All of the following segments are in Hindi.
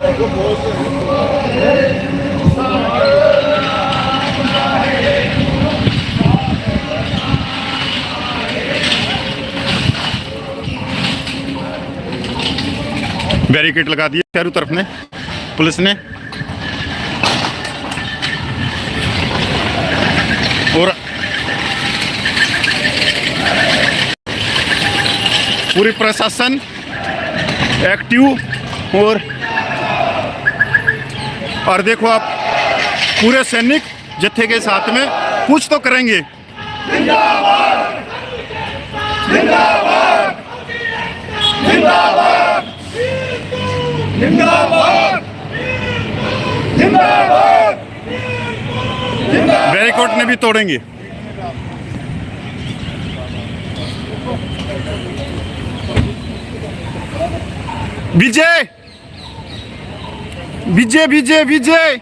बैरिकेड लगा दिए चारों तरफ ने पुलिस ने, और पूरी प्रशासन एक्टिव। और देखो आप पूरे सैनिक जत्थे के साथ में कुछ तो करेंगे। जिंदाबाद जिंदाबाद जिंदाबाद जिंदाबाद जिंदाबाद। बैरिकेड ने भी तोड़ेंगे। विजय विजय विजय विजय।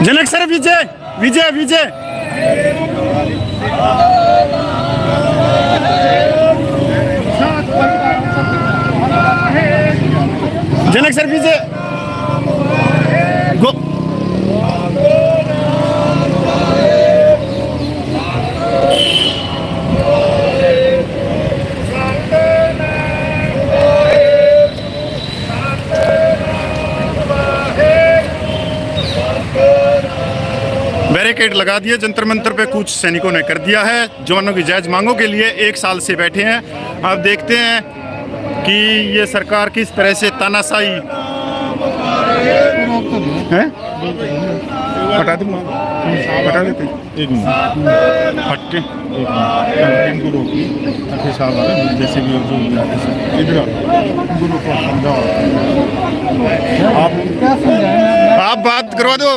जनक सर विजय विजय विजय। जनक सर विजय गो। बैरिकेड लगा दिए जंतर मंतर पे कुछ सैनिकों ने कर दिया है। जवानों की जायज मांगों के लिए 1 साल से बैठे हैं। अब देखते हैं कि ये सरकार किस तरह से तानाशाही है। हटा दूंगा, हटा देते एक मिनट हटके इनको रोकी जैसे भी इधर आप बात करवा दो।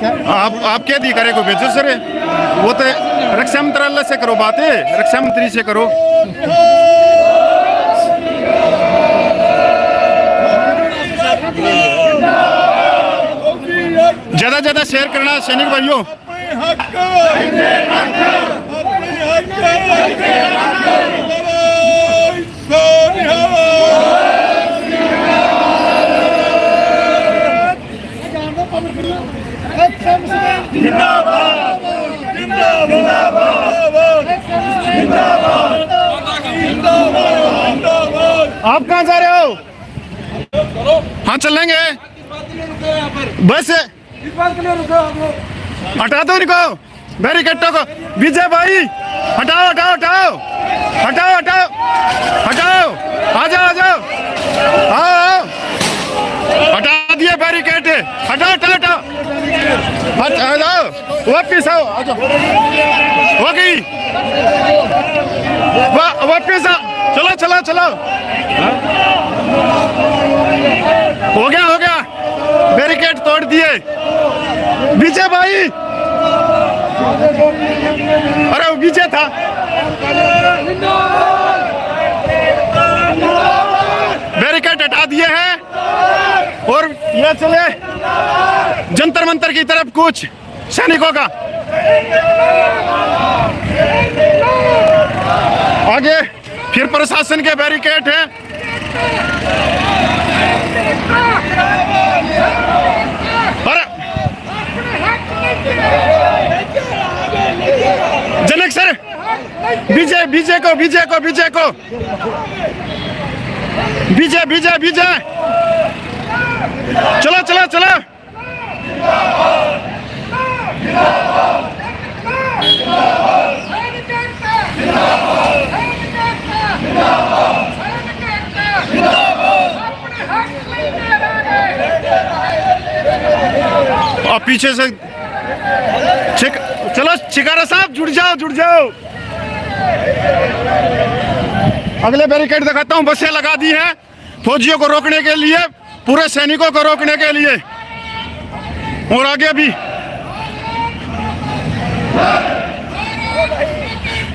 आप क्या अधिकारी को भेजो सर, वो तो रक्षा मंत्रालय से करो बातें, रक्षा मंत्री से करो। ज्यादा शेयर करना सैनिक भाइयों। आप कहाँ जा रहे हो? हाँ चलेंगे बस। हटा दो इनको बैरिकेडों को। विजय भाई हटाओ हटाओ हटाओ हटाओ हटाओ हटाओ। आ जाओ आ जाओ, आओ हटा दिए बैरिकेड। हटाओ हटाओ हटाओ आ जाओ, वापिस आओ आ जाओ। हो गई वापिस आओ। चलो चलो चलो, हो गया बैरिकेड तोड़ दिए। विजय भाई, अरे वो विजय था। बैरिकेड हटा दिए हैं और ये चले जंतर मंतर की तरफ कुछ सैनिकों का। आगे फिर प्रशासन के बैरिकेड है। अरे जनक सर विजय विजय को विजय को विजय को विजय विजय विजय। चलो चलो चलो। और पीछे से चलो चिकारा साहब जुड़ जाओ जुड़ जाओ। अगले बैरिकेड दिखाता हूँ। बसें लगा दी हैं फौजियों को रोकने के लिए, पूरे सैनिकों को रोकने के लिए। और आगे भी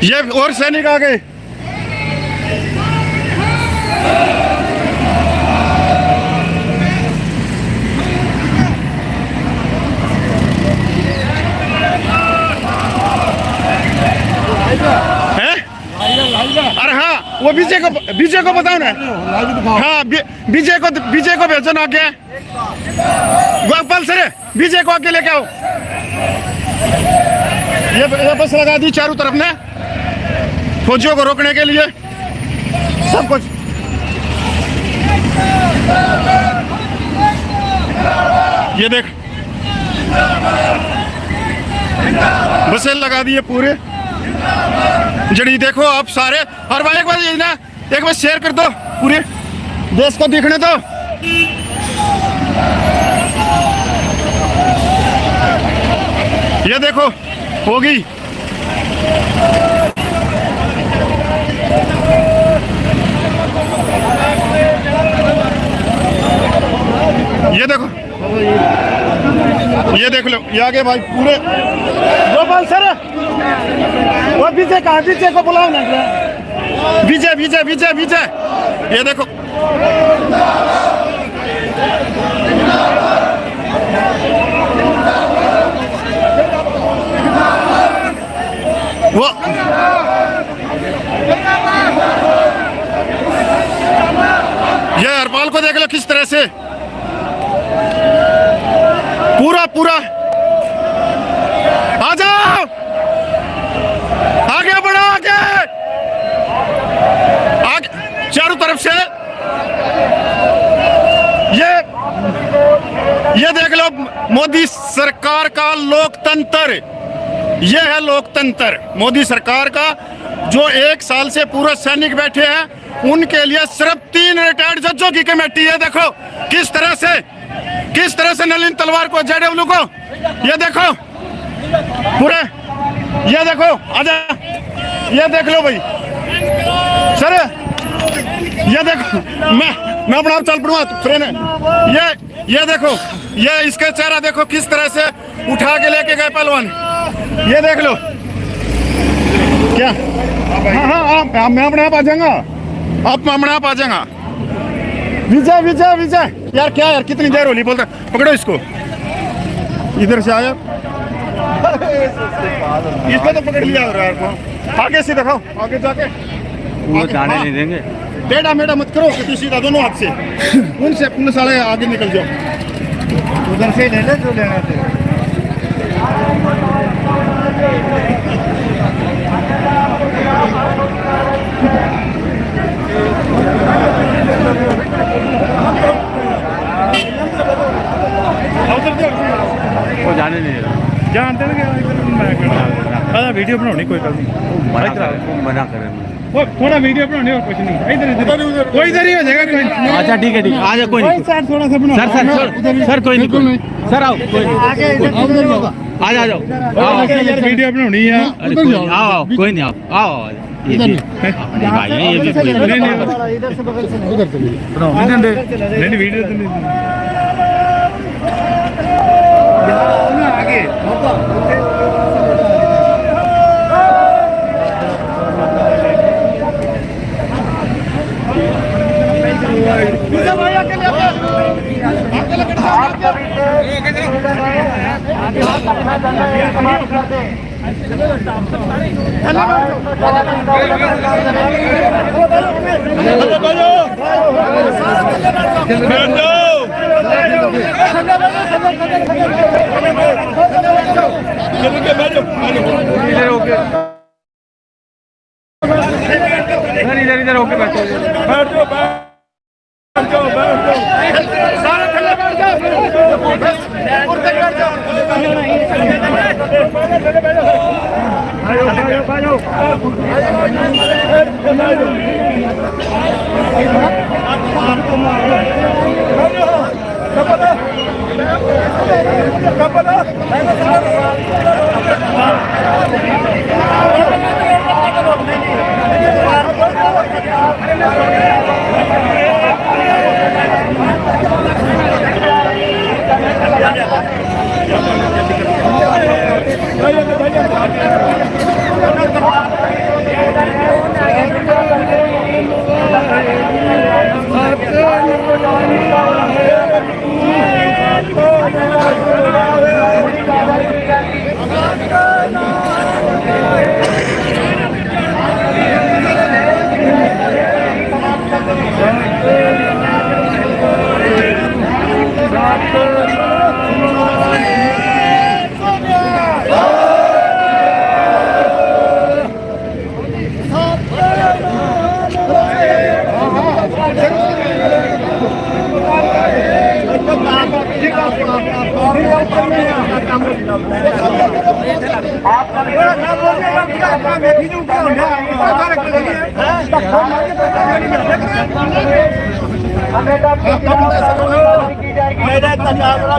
ये और सैनिक आ गए। वो विजय को बताओ ना। हाँ विजय को भेजो ना आगे। गोपाल सर विजय को आगे लेके आओ। ये बस लगा दी चारों तरफ ने फौजियों को रोकने के लिए सब कुछ। ये देख बसें लगा दिए पूरे जड़ी। देखो आप सारे और भाई एक बार ये ना एक बार शेयर कर दो पूरे देश को दिखने दो। ये देखो होगी ये देखो ये देख लो ये आगे भाई पूरे। गोपाल सर वो विजय कहाँ? विजय को बुलाओ ना। विजय विजय विजय विजय ये देखो वो ये हरपाल को देख लो किस तरह से पूरा पूरा। आ जाओ आगे बढ़ो आगे आगे चारों तरफ से। ये देख लो मोदी सरकार का लोकतंत्र। ये है लोकतंत्र मोदी सरकार का। जो 1 साल से पूरा सैनिक बैठे हैं उनके लिए सिर्फ 3 रिटायर्ड जजों की कमेटी है। देखो किस तरह से नलिन तलवार को जेडब्ल्यू को ये देखो पूरे। ये देखो आजा ये देख लो भाई सर। ये देखो मैं अपना आप चल पड़ूंगा ट्रेन है। ये देखो ये इसका चेहरा देखो किस तरह से उठा के लेके गए पहलवान। ये देख लो क्या। हाँ मैं अपने आप आ जाऊंगा। आप अपने आप आ जाऊंगा। विजय विजय विजय यार क्या यार कितनी देर होली बोलता। पकड़ो इसको इधर से आया इसको तो पकड़ लिया यार को। आगे से दिखाओ आगे जाके वो जाने नहीं देंगे। टेढ़ा मेढ़ा मत करो कि सीधा दोनों हाथ से उनसे पुलिस वाले आगे निकल जाओ। उधर से ले ले जो लेना थे। वो जाने नहीं दे रहा। जानते हैं वीडियो बनानी कोई गल नहीं। मना करें वो थोड़ा वीडियो बनाने और कुछ नहीं। इधर कोई इधर ही हो जाएगा कोई। अच्छा ठीक है आ जाओ कोई नहीं। सर थोड़ा सा बना सर कोई नहीं सर आओ कोई आ जाओ यार वीडियो बनानी है। आओ कोई नहीं आओ ये भाई है ये भी इधर से बगल से उधर से बनाओ नहीं वीडियो तो नहीं आगे इधर होके बैठो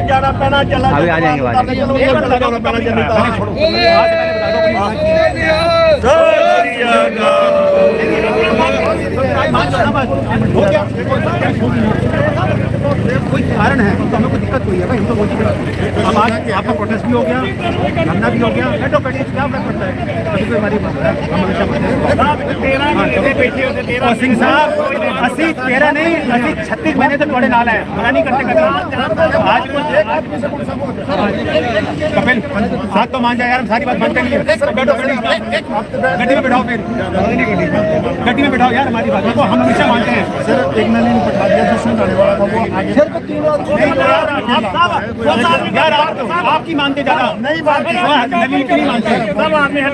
जाना पैना चला अभी आ जाएंगे कोई कारण है तो हमें कोई दिक्कत हुई है भाई, हम तो अब आज आपका प्रोटेस्ट भी हो गया, धरना भी हो गया, बैठो बैठिए, क्या फर्क पड़ता है, कभी कोई हमारी बात है, हम हमेशा और सिंह साहब 80-13 नहीं 80-36 महीने तो थोड़े नाल है, मना नहीं करते कभी। आज कपिल हाथ तो मान जाए यार, हम सारी बात मानते नहीं है, बैठो गड्डी में बैठाओ, फिर गड्डी में बैठाओ यार, हमारी बात देखो, हम हमेशा मानते हैं। सर एक मैंने पठा दिया जिसमें जाने वाला था वो आगे यार, आपकी मानते ज्यादा नहीं मानते, नवीन की नहीं मानते, सब आदमी है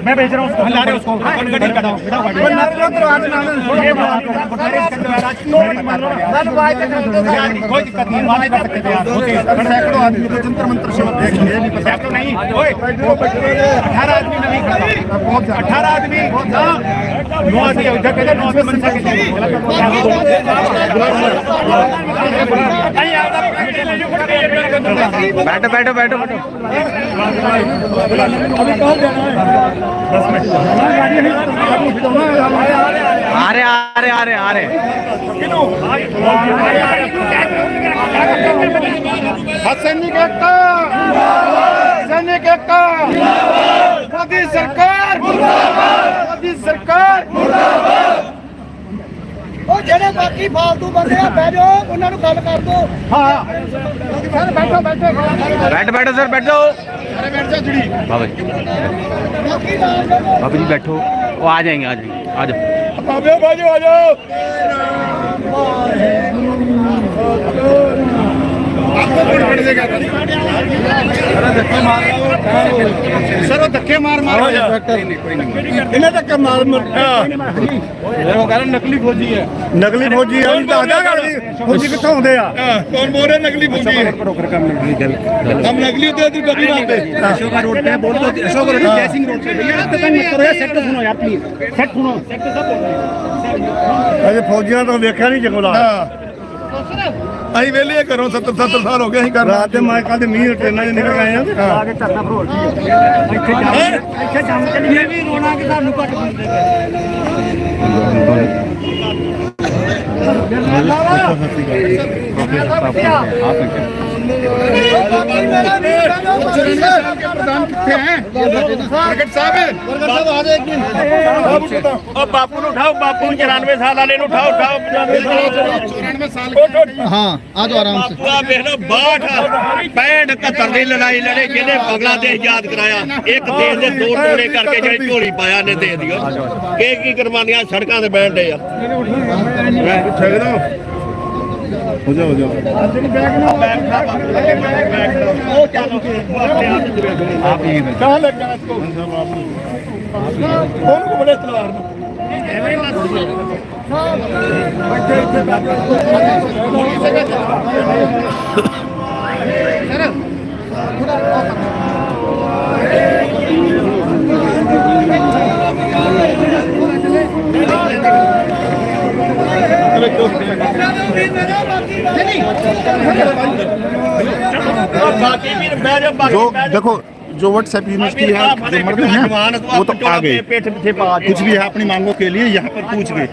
मैं भेज रहा हूँ उसको, ला रहे उसको गड्डी कटाओ कोई दिक्कत नहीं, माने कर सकते यार, सैकड़ों आदमी तो जंतर मंत्र से सैकड़ों नहीं 18 आदमी नहीं, 18 आदमी 9 आदमी उधर कहते 9 आदमी बन सकते हैं। बैठो बैठो बैठो बैठो आ रहे आ रहे आ रहे आ रहे सैनिक एकता, सैनिक एकता, मोदी सरकार, मोदी सरकार। ਉਹ ਜਿਹੜੇ ਬਾਕੀ ਫਾਲਤੂ ਬੰਦੇ ਆ ਬਹਿ ਜਾਓ, ਉਹਨਾਂ ਨੂੰ ਗੱਲ ਕਰ ਦੋ। हाँ सर बैठो बैठो बैठ बैठो सर बैठो अरे बैठ जा जुड़ी बाबा जी बैठो, वो आ जाएंगे आ जाएंगे, आ जाओ बाजू आ जाओ। आपको कौन पड़ देगा सर, वो धक्के मार इन्हें धक्के मार वो कह रहे नकली फौजी है, नकली फौजी है, फौजी कितों होंगे आ कौन बोल रहे नकली फौजी है, हम नकली होते हैं कभी ना होते। अशोका रोड पे बोल तो अशोक रोड जय सिंह रोड पे भैया आप तक मत करो यार, सेट सुनो यार प्लीज, सेट सुनो, सेट सब बोल रहे हैं। अजे फौजियां तो देखा नहीं जंगला ਅਸੀਂ ਵੇਲੇ ਘਰੋਂ 70 ਸਾਲ ਹੋ ਗਏ ਅਸੀਂ ਕਰ ਰਾਤ ਦੇ ਮੈਂ ਕੱਲ ਦੇ ਮੀਂਹ ਟ੍ਰੇਨਾਂ 'ਚ ਨਿਕਲ ਆਏ ਆ ਆਗੇ ਧਰਨਾ ਭਰੋਲ ਇੱਥੇ ਜੰਮ ਕੇ ਨਹੀਂ ਵੀ ਰੋਣਾ ਕਿ ਸਾਨੂੰ ਘੱਟ ਬੰਦੇ ਬਾਪੂ ਨੂੰ ਉਠਾਓ, ਬਾਪੂ 94 ਸਾਲ ਵਾਲੇ ਨੂੰ ਉਠਾਓ, ਉਠਾਓ 94 ਸਾਲ। हाँ आ तो आराम से ਬਾਪੂ ਆ ਵੇਖ ਲਓ 62 71 ਦੀ ਲੜਾਈ ਲੜੇ, ਜਿਹਨੇ ਬੰਗਲਾਦੇਸ਼ ਯਾਦ ਕਰਾਇਆ, ਇੱਕ ਦੇਸ਼ ਦੇ ਦੋ ਟੁਕੜੇ ਕਰਕੇ ਜਿਹੜੀ ਝੋਲੀ ਪਾਇਆ ਨੇ ਦੇ ਦਿਓ। ਕੀ ਕੁਰਬਾਨੀਆਂ ਸੜਕਾਂ ਤੇ ਬੈਠ ਡੇ ਆ। हो जाओ हो जाओ आप यहीं बैठो। कहाँ लग गया इसको कौन को बड़े तलवार में जो देखो जो व्हाट्सएप यूनिवर्सिटी है जो मर्द हैं वो तो आ गए, कुछ भी है अपनी मांगों के लिए यहाँ पर पूछ गए।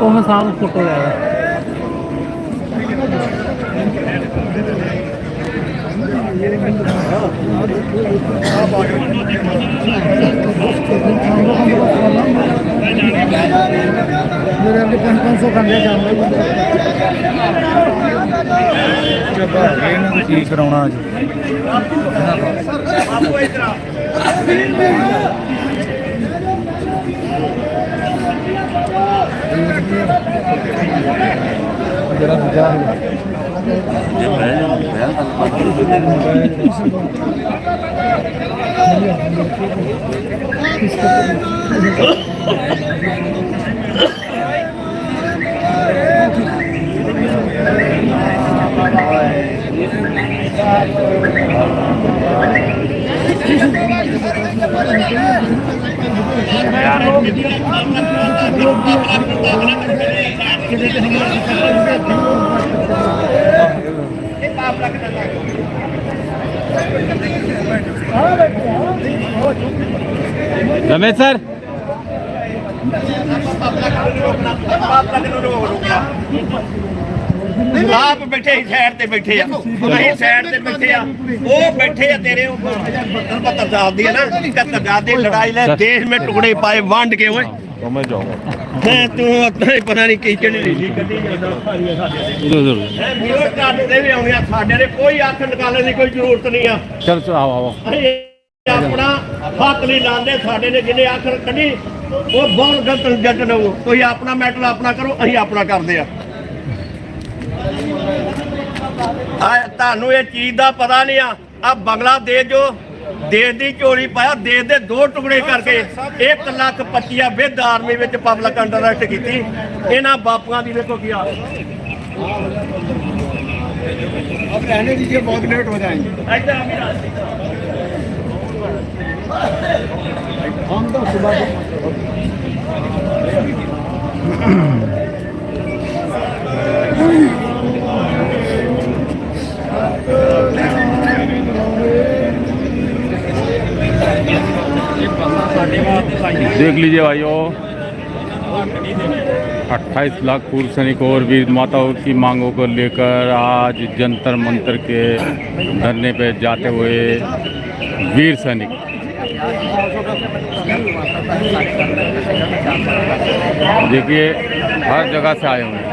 ਉਹ ਮੈਂ ਸਾਹ ਫੋਟੋ ਲੈ ਆਇਆ मेरे 500 का ले जाऊंगा की कराना रमेश सर आप बैठे ही साइड ते बैठे आ नहीं साइड ते बैठे आ वो बैठे आ तेरे 72 साल दी है ना 71 साल दी लड़ाई ले देश में टुकड़े पाए वंड के ओए मैं जाऊंगा तू अपना ही पता नहीं की चढ़ी ली कदी ਜਾਂਦਾ ਸਾਰੀਆਂ ਸਾਡੇ ਵੀਰੋ ਕਰਦੇ ਵੀ ਆਉਣੇ ਆ ਸਾਡੇ ਨੇ ਕੋਈ ਅੱਖ ਨਿਕਾਲਣ ਦੀ ਕੋਈ ਜ਼ਰੂਰਤ ਨਹੀਂ ਆ चल चल आओ आओ ਅਸੀਂ ਆਪਣਾ ਹੱਥ ਨਹੀਂ ਲਾਉਂਦੇ ਸਾਡੇ ਨੇ ਜਿਹਨੇ ਅੱਖ ਕੱਢੀ ਉਹ ਬਹੁਤ ਗਲਤ ਜੱਟ ਨੇ ਉਹ ਤੁਸੀਂ ਆਪਣਾ ਮੈਟਰ ਆਪਣਾ ਕਰੋ ਅਸੀਂ ਆਪਣਾ ਕਰਦੇ ਆ ਤੁਹਾਨੂੰ ਇਹ ਚੀਜ਼ ਦਾ ਪਤਾ ਨਹੀਂ ਆ ਬੰਗਲਾਦੇਸ਼ ਜੋ ਦੇਸ਼ ਦੀ ਚੋਰੀ ਪਾਇਆ ਦੇਸ਼ ਦੇ 2 ਟੁਕੜੇ ਕਰਕੇ 1,25,000 ਵਿਦ ਆਰਮੀ ਵਿੱਚ ਪਬਲਿਕ ਅੰਡਰ ਅਰੈਸਟ ਕੀਤੀ ਇਹਨਾਂ ਬਾਪੂਆਂ ਦੀ ਵੇਖੋ ਕੀ ਹਾਲ अब रहने दीजिए, बहुत लेट हो जाएंगे। हम तो सुबह देख लीजिए भाइयों 28 लाख पूर्व सैनिकों और वीर माताओं की मांगों को लेकर आज जंतर मंतर के धरने पे जाते हुए वीर सैनिक देखिए हर जगह से आए हुए हैं।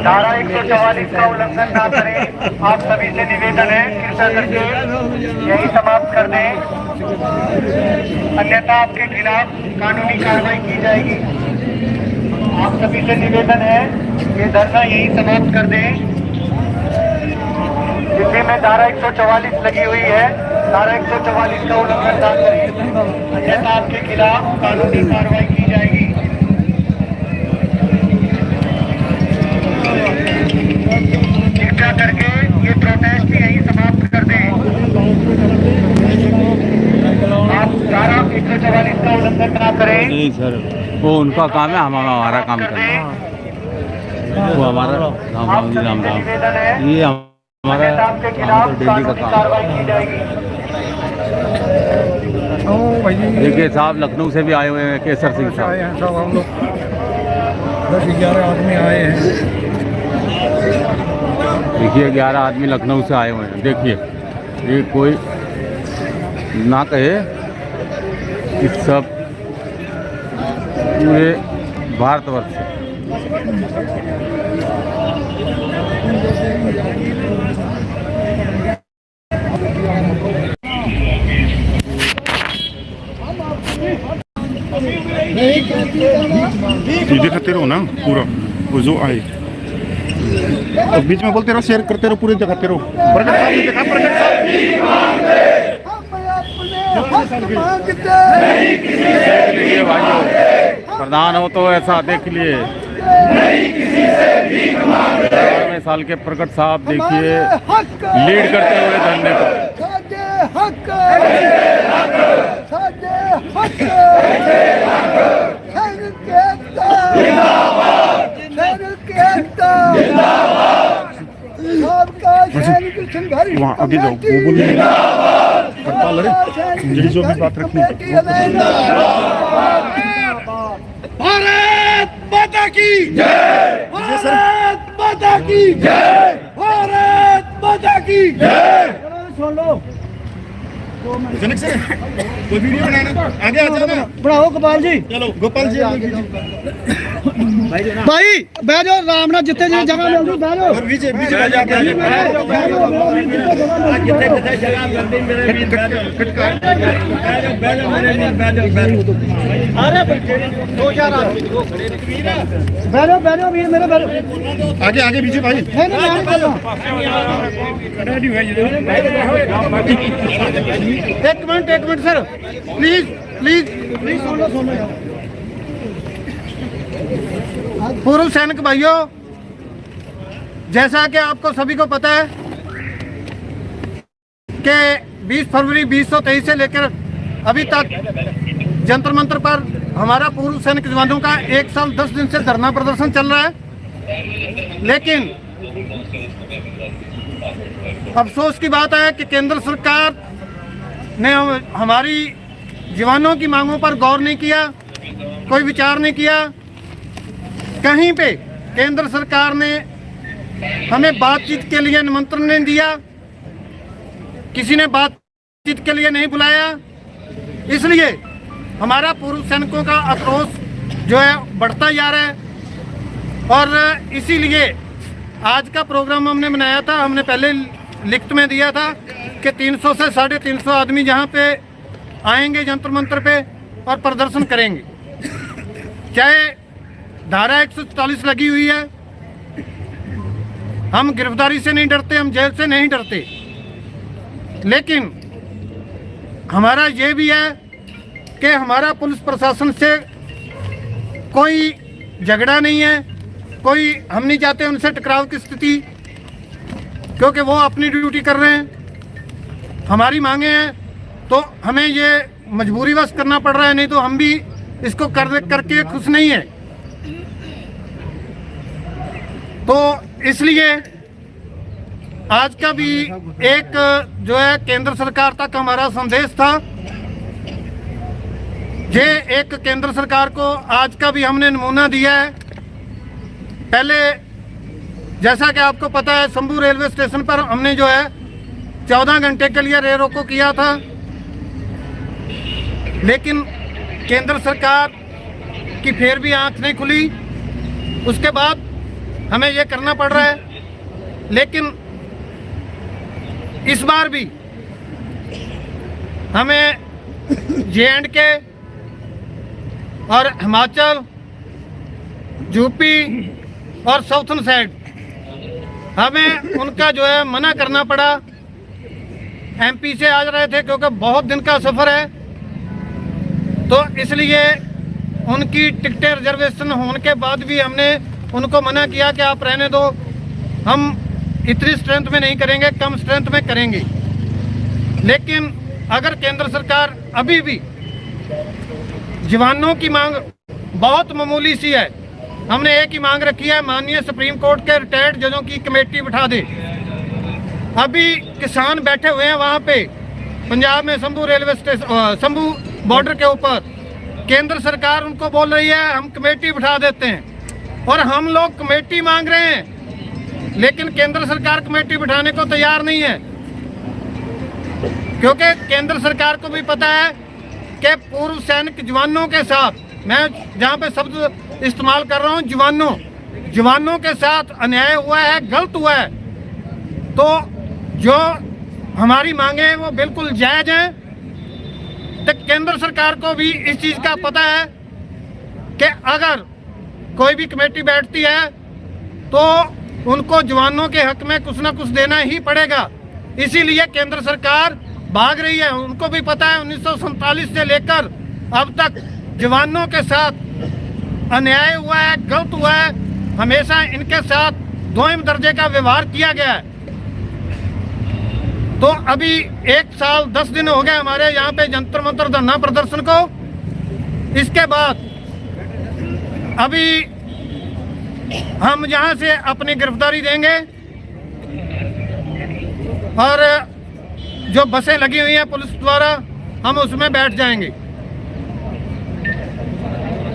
धारा 144 का उल्लंघन ना करें, आप सभी से निवेदन है, कृपया करके यही समाप्त कर दें, अन्यथा आपके खिलाफ कानूनी कार्रवाई की जाएगी। आप सभी से निवेदन है ये धरना यही समाप्त कर दें। दिल्ली में धारा 144 लगी हुई है, धारा 144 का उल्लंघन ना करें, अन्यथा आपके खिलाफ कानूनी कार्रवाई की जाएगी। कृपया करके ये प्रोटेस्ट यही समाप्त कर दें। आप धारा 144 का उल्लंघन ना करें। नहीं सर वो उनका काम है, हम हमारा काम करना है। वो हमारा राम राम ये हमारा आपके खिलाफ डेली का कानूनी काम कार्रवाई की जाएगी। देखिए साहब लखनऊ से भी आए हुए हैं, केसर सिंह साहब सब हम लोग 10-11 आदमी आए हैं। देखिए 11 आदमी लखनऊ से आए हुए हैं। देखिए ये कोई ना कहे कि सब पूरे भारतवर्ष से दिखाते रहो ना पूरा वो जो आए तो बीच में बोलते रहो, शेयर करते रहो, पूरे दिखाते रहो। प्रकट साहब ने देखा, प्रकट देखिए भाइयों प्रधान हो तो ऐसा देख लिए 11वें साल के प्रकट साहब देखिए लीड करते हुए धरने को। वहाँ आगे जाओ, वो बोलिए हड़ताल लड़े, जो भी बात रखनी है। भारत माता की जय, भारत माता की जय, भारत माता की जय। सुन लो जनक से कोई वीडियो बनाना, आगे आ जाना, बढ़ाओ गोपाल जी। चलो गोपाल जी भाई बह जाओ आराम नाल जिथे जिथे जगह मिलदी बह जाओ ਜਿੱਥੇ ਜਿੱਥੇ ਜਗ੍ਹਾ ਮਿਲਦੀ ਮੇਰੇ ਵੀਰ ਬਹਿ ਜਾਓ ਬਹਿ ਜਾਓ ਮੇਰੇ ਵੀਰ ਬਹਿ ਜਾਓ अरे दो चार आदमी बह जाओ वीर मेरे बह जाओ आगे आगे पीछे भाई नहीं नहीं मैं नहीं कर रहा एक मिनट सर प्लीज सुन लो पूर्व सैनिक भाइयों, जैसा कि आपको सभी को पता है कि 20 फरवरी 2023 से लेकर अभी तक जंतर मंतर पर हमारा पूर्व सैनिक जवानों का 1 साल 10 दिन से धरना प्रदर्शन चल रहा है। लेकिन अफसोस की बात है कि केंद्र सरकार ने हमारी जवानों की मांगों पर गौर नहीं किया, कोई विचार नहीं किया। कहीं पे केंद्र सरकार ने हमें बातचीत के लिए निमंत्रण नहीं दिया, किसी ने बातचीत के लिए नहीं बुलाया। इसलिए हमारा पूर्व सैनिकों का आक्रोश जो है बढ़ता जा रहा है और इसीलिए आज का प्रोग्राम हमने बनाया था। हमने पहले लिखत में दिया था कि 300 से 350 आदमी जहाँ पे आएंगे जंतर मंतर पे और प्रदर्शन करेंगे। चाहे धारा 144 लगी हुई है, हम गिरफ्तारी से नहीं डरते, हम जेल से नहीं डरते, लेकिन हमारा ये भी है कि हमारा पुलिस प्रशासन से कोई झगड़ा नहीं है, कोई हम नहीं चाहते उनसे टकराव की स्थिति, क्योंकि वो अपनी ड्यूटी कर रहे हैं। हमारी मांगे हैं तो हमें ये मजबूरीवश करना पड़ रहा है, नहीं तो हम भी इसको करके खुश नहीं है। तो इसलिए आज का भी एक जो है केंद्र सरकार तक हमारा संदेश था। ये एक केंद्र सरकार को आज का भी हमने नमूना दिया है। पहले जैसा कि आपको पता है शंभू रेलवे स्टेशन पर हमने जो है 14 घंटे के लिए रेल रोको किया था, लेकिन केंद्र सरकार की फिर भी आंख नहीं खुली। उसके बाद हमें ये करना पड़ रहा है। लेकिन इस बार भी हमें J&K और हिमाचल, यूपी और साउथर्न साइड हमें उनका जो है मना करना पड़ा। MP से आ रहे थे क्योंकि बहुत दिन का सफ़र है, तो इसलिए उनकी टिकटें रिजर्वेशन होने के बाद भी हमने उनको मना किया कि आप रहने दो, हम इतनी स्ट्रेंथ में नहीं करेंगे, कम स्ट्रेंथ में करेंगे। लेकिन अगर केंद्र सरकार अभी भी जवानों की मांग बहुत मामूली सी है, हमने एक ही मांग रखी है, माननीय सुप्रीम कोर्ट के रिटायर्ड जजों की कमेटी बिठा दे। अभी किसान बैठे हुए हैं वहाँ पे पंजाब में Shambhu railway station, Shambhu border के ऊपर। केंद्र सरकार उनको बोल रही है हम कमेटी बिठा देते हैं, और हम लोग कमेटी मांग रहे हैं, लेकिन केंद्र सरकार कमेटी बिठाने को तैयार नहीं है। क्योंकि केंद्र सरकार को भी पता है कि पूर्व सैनिक जवानों के साथ, मैं जहां पे शब्द इस्तेमाल कर रहा हूं जवानों के साथ अन्याय हुआ है, गलत हुआ है। तो जो हमारी मांगे हैं वो बिल्कुल जायज हैं। तो केंद्र सरकार को भी इस चीज़ का पता है कि अगर कोई भी कमेटी बैठती है तो उनको जवानों के हक में कुछ ना कुछ देना ही पड़ेगा। इसीलिए केंद्र सरकार भाग रही है। उनको भी पता है 1947 से लेकर अब तक जवानों के साथ अन्याय हुआ है, गलत हुआ है, हमेशा इनके साथ दोयम दर्जे का व्यवहार किया गया है। तो अभी 1 साल 10 दिन हो गए हमारे यहाँ पे जंतर मंतर धरना प्रदर्शन को। इसके बाद अभी हम यहाँ से अपनी गिरफ्तारी देंगे और जो बसें लगी हुई हैं पुलिस द्वारा हम उसमें बैठ जाएंगे।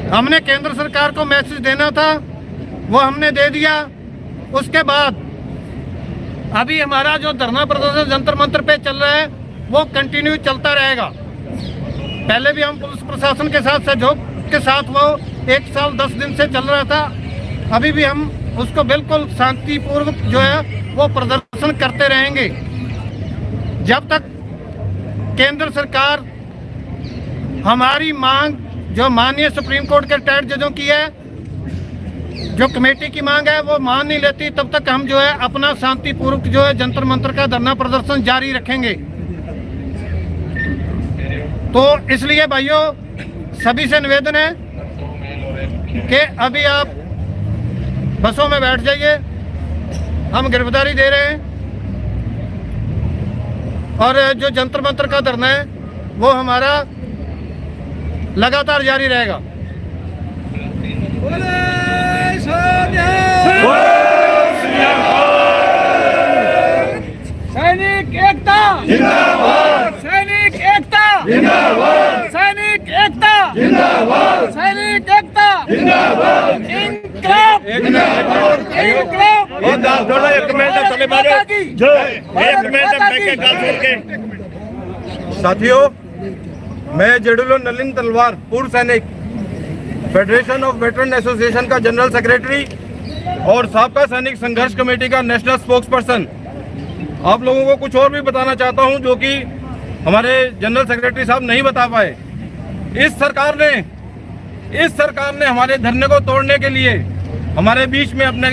हमने केंद्र सरकार को मैसेज देना था, वो हमने दे दिया। उसके बाद अभी हमारा जो धरना प्रदर्शन जंतर मंतर पे चल रहा है वो कंटिन्यू चलता रहेगा। पहले भी हम पुलिस प्रशासन के साथ सहयोग के साथ वो 1 साल 10 दिन से चल रहा था, अभी भी हम उसको बिल्कुल शांतिपूर्वक जो है वो प्रदर्शन करते रहेंगे जब तक केंद्र सरकार हमारी मांग जो माननीय सुप्रीम कोर्ट के रिटायर्ड जजों की है, जो कमेटी की मांग है, वो मान नहीं लेती, तब तक हम जो है अपना शांतिपूर्वक जो है जंतर मंतर का धरना प्रदर्शन जारी रखेंगे। तो इसलिए भाइयों सभी से निवेदन है कि अभी आप बसों में बैठ जाइए, हम गिरफ्तारी दे रहे हैं और जो जंतर मंतर का धरना है वो हमारा लगातार जारी रहेगा। सैनिक एकता जिंदाबाद, सैनिक एकता जिंदाबाद, सैनिक एकता जिंदाबाद, सैनिक एकता जिंदाबाद, इंकलाब जिंदाबाद, इंकलाब। एक मिनट चले बाजो, एक मिनट बैठ के गल सुन के। साथियों, मैं जेडुलो नलिन तलवार, पूर्व सैनिक, फेडरेशन ऑफ वेटरन एसोसिएशन का जनरल सेक्रेटरी और साबका सैनिक संघर्ष कमेटी का नेशनल स्पोक्स पर्सन, आप लोगों को कुछ और भी बताना चाहता हूं जो कि हमारे जनरल सेक्रेटरी साहब नहीं बता पाए। इस सरकार ने हमारे धरने को तोड़ने के लिए हमारे बीच में अपने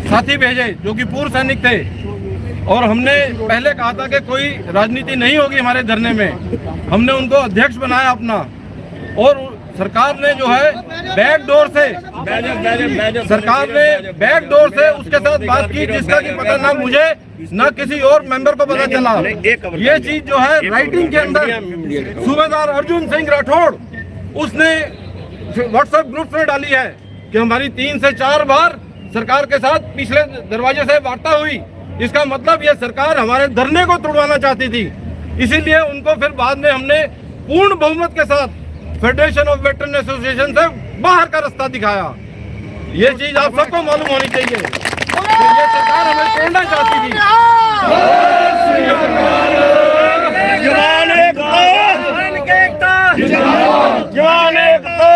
साथी भेजे जो कि पूर्व सैनिक थे, और हमने पहले कहा था कि कोई राजनीति नहीं होगी हमारे धरने में। हमने उनको अध्यक्ष बनाया अपना, और सरकार ने जो है बैकडोर से उसके साथ बात की, जिसका कि पता ना मुझे ना किसी और मेंबर को पता चला। ये चीज जो है राइटिंग के अंदर सूबेदार अर्जुन सिंह राठौड़ उसने व्हाट्सएप ग्रुप में डाली है कि हमारी 3 से 4 बार सरकार के साथ पिछले दरवाजे से वार्ता हुई। इसका मतलब ये सरकार हमारे धरने को तोड़वाना चाहती थी, इसीलिए उनको फिर बाद में हमने पूर्ण बहुमत के साथ फेडरेशन ऑफ वेटरन एसोसिएशन से बाहर का रास्ता दिखाया। ये चीज आप सबको मालूम होनी चाहिए कि ये सरकार हमें तोड़ना चाहती थी। जवान एकता, जवान एकता, जवान एकता।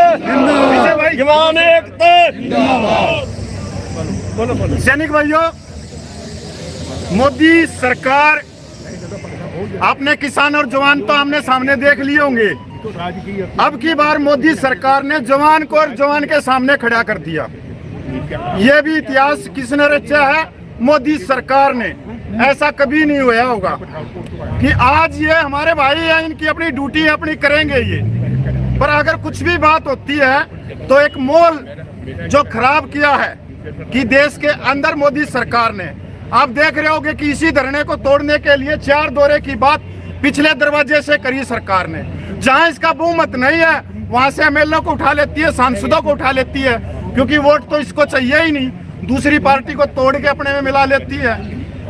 सैनिक भाइयों, मोदी सरकार, आपने किसान और जवान तो आमने सामने देख लिए होंगे। अब की बार मोदी सरकार ने जवान को और जवान के सामने खड़ा कर दिया। ये भी इतिहास किसने रचा है? मोदी सरकार ने। ऐसा कभी नहीं हुआ होगा कि आज ये हमारे भाई हैं, इनकी अपनी ड्यूटी अपनी करेंगे ये, पर अगर कुछ भी बात होती है तो एक मोल जो खराब किया है कि देश के अंदर मोदी सरकार ने, आप देख रहे होंगे कि इसी धरने को तोड़ने के लिए 4 दौरे की बात पिछले दरवाजे से करी सरकार ने। जहां इसका बहुमत नहीं है वहां से एमएलए को उठा लेती है, सांसदों को उठा लेती है, क्योंकि वोट तो इसको चाहिए ही नहीं, दूसरी पार्टी को तोड़ के अपने में मिला लेती है।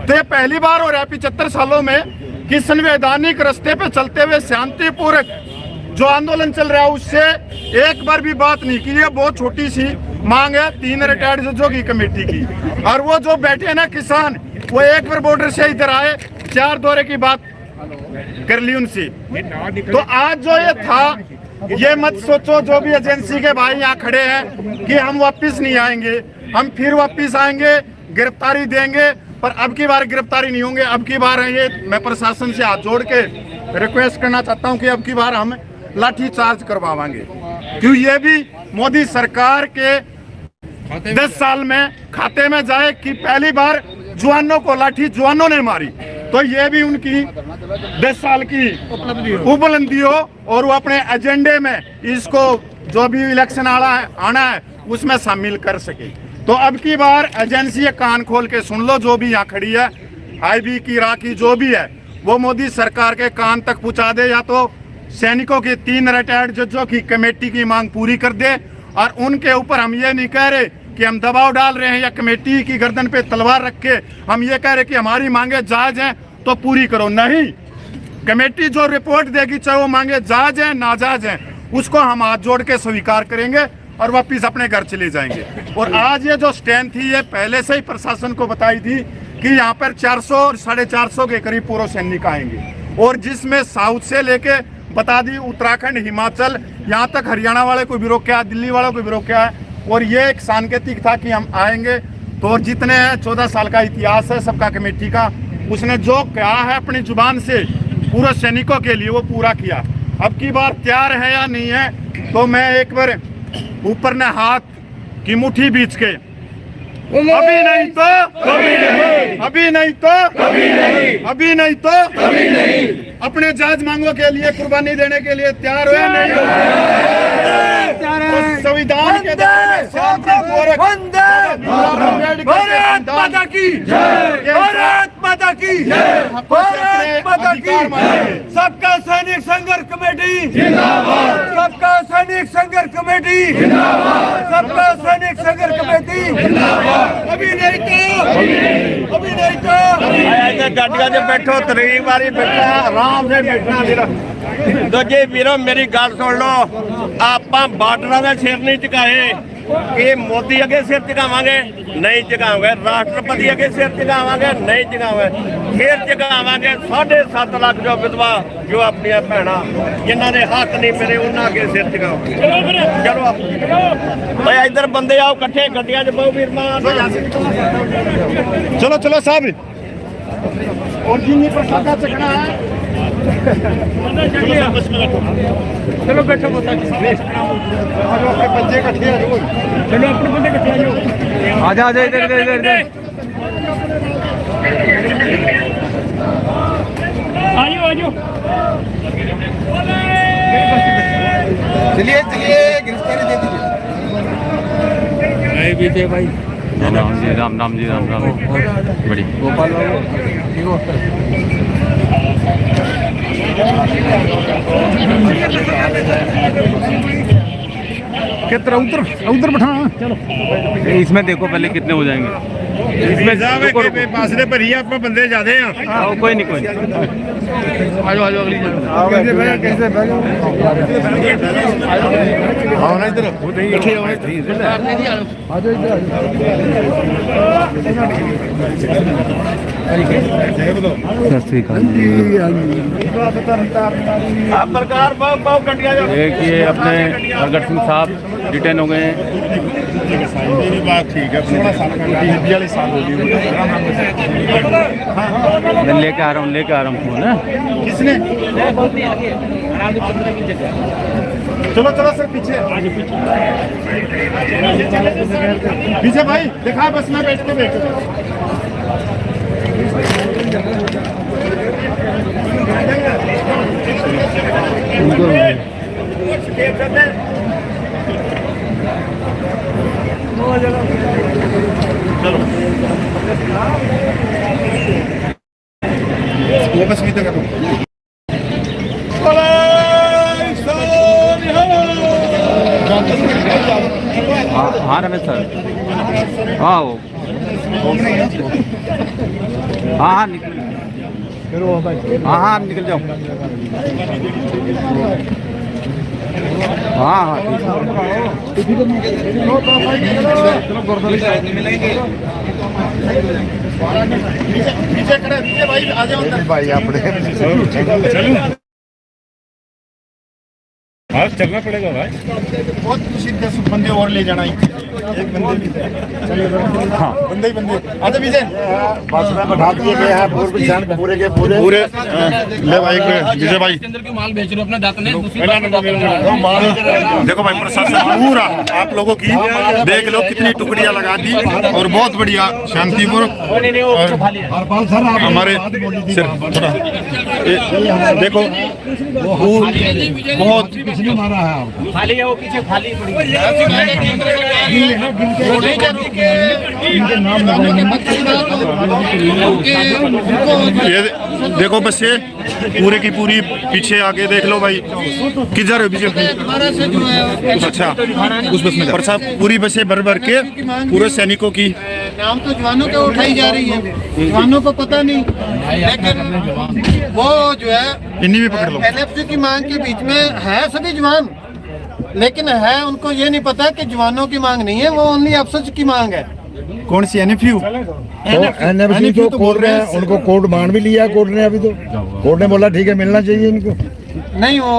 तो ये पहली बार हो रहा है 75 सालों में कि संवैधानिक रास्ते पे चलते हुए शांतिपूर्वक जो आंदोलन चल रहा है उससे एक बार भी बात नहीं की। ये बहुत छोटी सी मांग है 3 रिटायर्ड जजों की कमेटी की, और वो जो बैठे ना किसान, वो एक बार बॉर्डर से इधर आए, 4 दौरे की बात कर ली उनसे। तो आज जो ये था, ये मत सोचो जो भी एजेंसी के भाई यहाँ खड़े हैं कि हम वापस नहीं आएंगे, हम फिर वापस आएंगे, गिरफ्तारी देंगे, पर अब की बार गिरफ्तारी नहीं होंगे। अब की बार ये मैं प्रशासन से हाथ जोड़ के रिक्वेस्ट करना चाहता हूँ कि अब की बार हम लाठी चार्ज करवाएंगे, क्यों ये भी मोदी सरकार के 10 साल में खाते में जाए कि पहली बार जवानों को लाठी जवानों ने मारी। तो ये भी उनकी 10 साल की उपलब्धि हो और वो अपने एजेंडे में इसको जो भी इलेक्शन आना है उसमें शामिल कर सके। तो अब की बार एजेंसी कान खोल के सुन लो, जो भी यहाँ खड़ी है, आईबी की, राखी जो भी है, वो मोदी सरकार के कान तक पहुँचा दे, या तो सैनिकों की 3 रिटायर्ड जजों की कमेटी की मांग पूरी कर दे। और उनके ऊपर हम ये नहीं कह रहे कि हम दबाव डाल रहे हैं या कमेटी की गर्दन पे तलवार रख के हम ये कह रहे कि हमारी मांगे जायज हैं तो पूरी करो। नहीं, कमेटी जो रिपोर्ट देगी, चाहे वो मांगे जायज हैं नाजायज हैं, उसको हम हाथ जोड़ के स्वीकार करेंगे और वापिस अपने घर चले जाएंगे। और आज ये जो स्टैंड थी, ये पहले से ही प्रशासन को बताई थी कि यहाँ पर 400 और 450 के करीब पूर्व सैनिक आएंगे, और जिसमें साउथ से लेके बता दी उत्तराखंड, हिमाचल, यहाँ तक हरियाणा वाले को भी रोका है, दिल्ली वालों को भी रोका है, और ये एक सांकेतिक था कि हम आएंगे। तो और जितने हैं 14 साल का इतिहास है सबका कमेटी का, उसने जो कहा है अपनी जुबान से पूरे सैनिकों के लिए वो पूरा किया। अब की बार तैयार है या नहीं है, तो मैं एक बार ऊपर ने हाथ की मुट्ठी बीच के अभी नहीं तो कभी नहीं, अभी नहीं तो कभी नहीं, अभी नहीं तो कभी नहीं, अपने जायज मांगों के लिए कुर्बानी देने के लिए तैयार हुए नहीं तो संविधान के भारत माता की जय, भारत माता की जय, भारत माता की जय। सबका सैनिक संघर्ष कमेटी जिंदाबाद, सबका सैनिक संघर्ष कमेटी जिंदाबाद, सबका सैनिक संघर्ष कमेटी जिंदाबाद। अभी नहीं तो अभी नहीं तो ਗੱਡੀਆਂ 'ਚ ਬੈਠੋ, ਤਰੀਕ ਵਾਰੀ ਬੈਠਾ ਆਰਾਮ ਨਾਲ ਬੈਠਣਾ ਵੀਰ। ਦੂਜੇ ਵੀਰੋ ਮੇਰੀ ਗੱਲ ਸੁਣ ਲਓ, ਆਪਾਂ ਬਾਰਡਰਾਂ ਦੇ ਸਿਰ ਨਹੀਂ ਝੁਕਾਏ। ਇਹ ਮੋਦੀ ਅੱਗੇ ਸਿਰ ਝੁਕਾਵਾਂਗੇ ਨਹੀਂ ਝੁਕਾਵਾਂਗੇ, ਰਾਸ਼ਟਰਪਤੀ ਅੱਗੇ ਸਿਰ ਝੁਕਾਵਾਂਗੇ ਨਹੀਂ ਝੁਕਾਵਾਂਗੇ, ਫਿਰ ਝੁਕਾਵਾਂਗੇ 7.5 ਲੱਖ ਜੋ ਵਿਧਵਾ ਜੋ ਆਪਣੀਆਂ ਭੈਣਾਂ ਜਿਨ੍ਹਾਂ ਦੇ ਹੱਕ ਨਹੀਂ ਮਿਲੇ ਉਹਨਾਂ ਅੱਗੇ ਸਿਰ ਝੁਕਾਵਾਂਗੇ। ਚਲੋ ਓਏ ਇੱਧਰ ਬੰਦੇ ਆਓ ਇਕੱਠੇ ਗੱਡੀਆਂ 'ਚ ਬਹੁ ਵੀਰ ਮਾਨ। चलो चलो साहब, और जिन्हीं पर साका चकना है चलो बैठो अपने बच्चे इकट्ठे आ जाओ, चलो अपने बंदे इकट्ठे आ जाओ, आजा आजा इधर इधर इधर आयो आयो चलिए चलिए गिरफ्तारी दे दीजिए भाई। राम जी राम, राम जी राम, राम बड़ी गोपाल कितना उधर उधर बैठा। चलो इसमें देखो पहले कितने हो जाएंगे। इसमें पासरे पर ही आप बंदे ज्यादा हैं। कोई नहीं कोई नहीं। आज आज अगली कैसे आओ ना इधर इकट्ठे सरकार बहु गड्डियां एक ये अपने प्रगट सिंह साहब डिटेन हो गए हैं। बात ठीक है, 16 साल का 42 साल हो गई। मैं लेके आ रहा हूँ फोन है। किसने? चलो चलो सर पीछे पीछे भाई देखा बस में बैठ के बैठो। वो बस में तक हाँ रमेश सर, हाँ वो हाँ निकल, हाँ निकल जाओ। हाँ पीछे खड़े पीछे भाई आ जाओ भाई अपने हाँ चलना पड़ेगा भाई। बहुत खुशी 10 बंदे और ले जाना, एक बंदे भी हाँ बंदे ही बंदे आजा विजय बस में बैठा दिए गए हैं पूरे के पूरे ले भाई विजय भाई माल बेच रहे हो अपना दांत ने देखो भाई प्रशासन पूरा आप लोगों की देख लो कितनी टुकड़ियां लगा दी और बहुत बढ़िया शांतिपूर्वक हमारे देखो बहुत मारा है खाली है वो पीछे खाली पड़ी ये देखो बस ये पूरे की पूरी पीछे आके देख लो भाई किधर है पीछे। अच्छा उस बस में पर साहब पूरी बसें भर भर के पूरे सैनिकों की नाम तो जवानों के उठाई जा रही है, जवानों को पता नहीं, लेकिन वो जो है इन्हीं भी पकड़ लो। एनएफसी की मांग के बीच में है सभी जवान, लेकिन है उनको ये नहीं पता कि जवानों की मांग नहीं है, वो ओनली अफसर की मांग है। कौन सी एनएफयू? एनएफसी तो कोर्ट ने उनको कोर्ट मान भी लिया, कोर्ट ने अभी तो कोर्ट ने बोला ठीक है मिलना चाहिए इनको। नहीं वो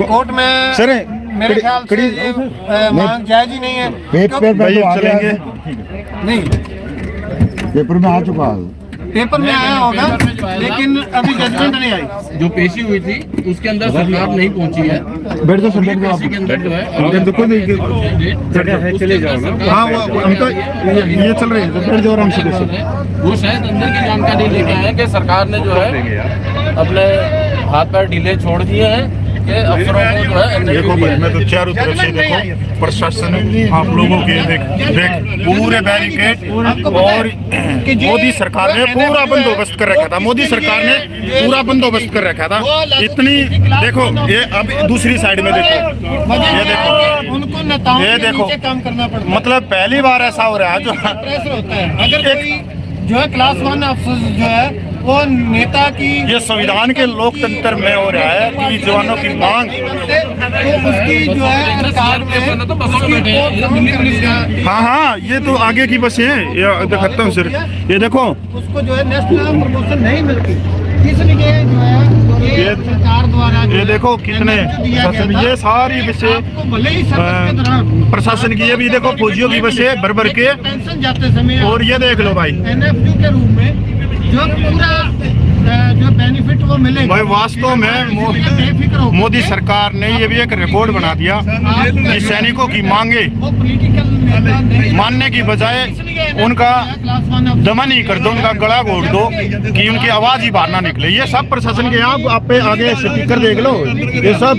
कोर्ट में सर मेरे ख्याल से ये मांग जायज ही नहीं है। भाई चलेंगे। नहीं, पेपर में आ चुका है। पेपर में आया होगा लेकिन अभी जजमेंट नहीं आई। जो पेशी हुई थी उसके अंदर सरकार नहीं पहुंची है। बैठ जाओ, बैठ जाओ आप। पेशी के अंदर जो है चले जाओ। हाँ वो हम तो ये चल रहे हैं, बैठ जाओ आराम से। वो शायद अंदर की जानकारी लेके आए कि सरकार ने जो है अपने हाथ पैर ढीले छोड़ दिए हैं कि अफसरों को जो है देखो भाई, मैं तो चारों तरफ से देखो प्रशासन आप लोगों के देख पूरे बैरिकेड और मोदी सरकार ने पूरा बंदोबस्त कर रखा था। मोदी सरकार ने पूरा बंदोबस्त कर रखा था। इतनी देखो, ये अब दूसरी साइड में देखो, ये देखो, उनको नेताओं ये के देखो, नीचे काम करना पड़ता है। मतलब पहली बार ऐसा हो रहा है जो प्रेशर होता है। अगर कोई जो है क्लास 1 अफसर जो है वो नेता की ये संविधान के लोकतंत्र में हो रहा है कि जवानों की मांग, तो उसकी जो है सरकार में तो बसों में बैठे हैं, उसकी दिल्ली पुलिस का हाँ हाँ ये तो आगे की बसें हैं, ये दिखाता हूँ सर, ये देखो उसको जो है नेशनल प्रमोशन नहीं मिलती, इसलिए जो है ये सरकार द्वारा ये देखो कितने ये सारी बसें आपको भले ही सर्विस के दौरान प्रशासन की, ये भी देखो फौजियों की बसें भर भर के, पेंशन जाते समय और ये देख लो भाई एनएफयू के रूप में जो पूरा जो बेनिफिट वो मिलेगा। भाई वास्तव में बेफिक्र हो मोदी सरकार ने ये भी एक रिकॉर्ड बना दिया कि सैनिकों की मांगे वो पॉलिटिकल नेता नहीं मानने की बजाय उनका दमन ही कर दो, उनका गला घोट दो कि उनकी आवाज ही बाहर ना निकले। ये सब प्रशासन के आप पे आगे स्पीकर देख लो, ये सब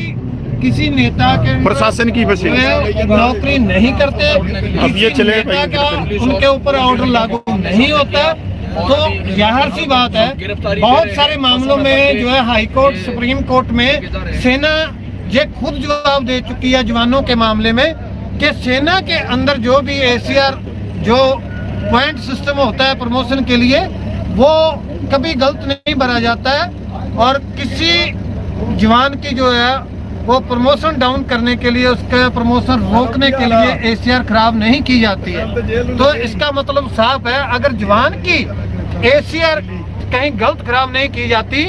किसी नेता के प्रशासन की बसें नौकरी नहीं करते। अब ये किसी चले नेता का उनके ऊपर ऑर्डर लागू नहीं होता। तो जाहिर सी बात है, बहुत सारे मामलों में जो है हाई कोर्ट, सुप्रीम कोर्ट में सेना ये खुद जवाब दे चुकी है जवानों के मामले में कि सेना के अंदर जो भी एसीआर जो पॉइंट सिस्टम होता है प्रमोशन के लिए, वो कभी गलत नहीं भरा जाता है और किसी जवान की जो है वो प्रमोशन डाउन करने के लिए, उसका प्रमोशन रोकने के लिए एसीआर खराब नहीं की जाती है। तो इसका मतलब साफ है, अगर जवान की एसीआर कहीं गलत खराब नहीं की जाती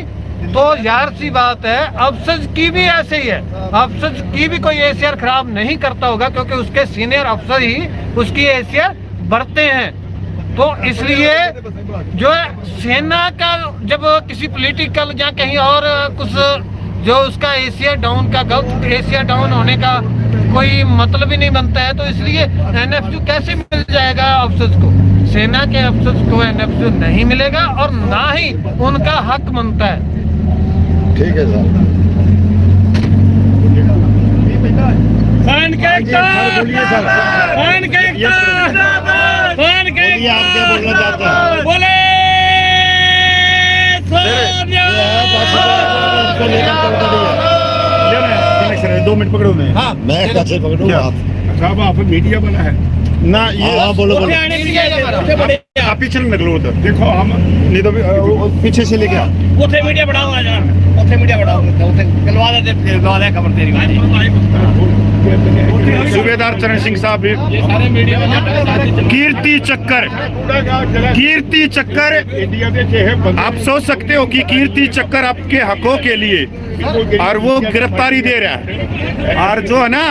तो यार सी बात है अफसर की भी ऐसे ही है। अफसर की भी कोई एसीआर खराब नहीं करता होगा क्योंकि उसके सीनियर अफसर ही उसकी एसीआर बढ़ते हैं। तो इसलिए जो है सेना का जब किसी पॉलिटिकल या कहीं और कुछ जो उसका एशिया डाउन का गलत एशिया डाउन होने का कोई मतलब ही नहीं बनता है, तो इसलिए एनएफयू कैसे मिल जाएगा अफसर्स को? सेना के अफसर्स को एनएफयू नहीं मिलेगा और ना ही उनका हक बनता है। ठीक है सर। आप क्या बोलना चाहते हैं? बोले 2 मिनट पकड़ो मैं। हाँ, मैं कैसे पकड़ूं आप? साहब आप मीडिया वाला है ना ये? हाँ बोलो बोलो। आप पीछे निकलो उधर, देखो हम नहीं तो पीछे से लेके आओ। उठे मीडिया बढ़ाओ आ जाना, उठे मीडिया बढ़ाओ, उठे गलवा दे खबर तेरी भाई। सूबेदार चरण सिंह साहब भी ये सारे मीडिया वाले कीर्ति चक्कर आप सोच सकते हो कि कीर्ति चक्कर आपके हकों के लिए और वो गिरफ्तारी दे रहा है, और जो है ना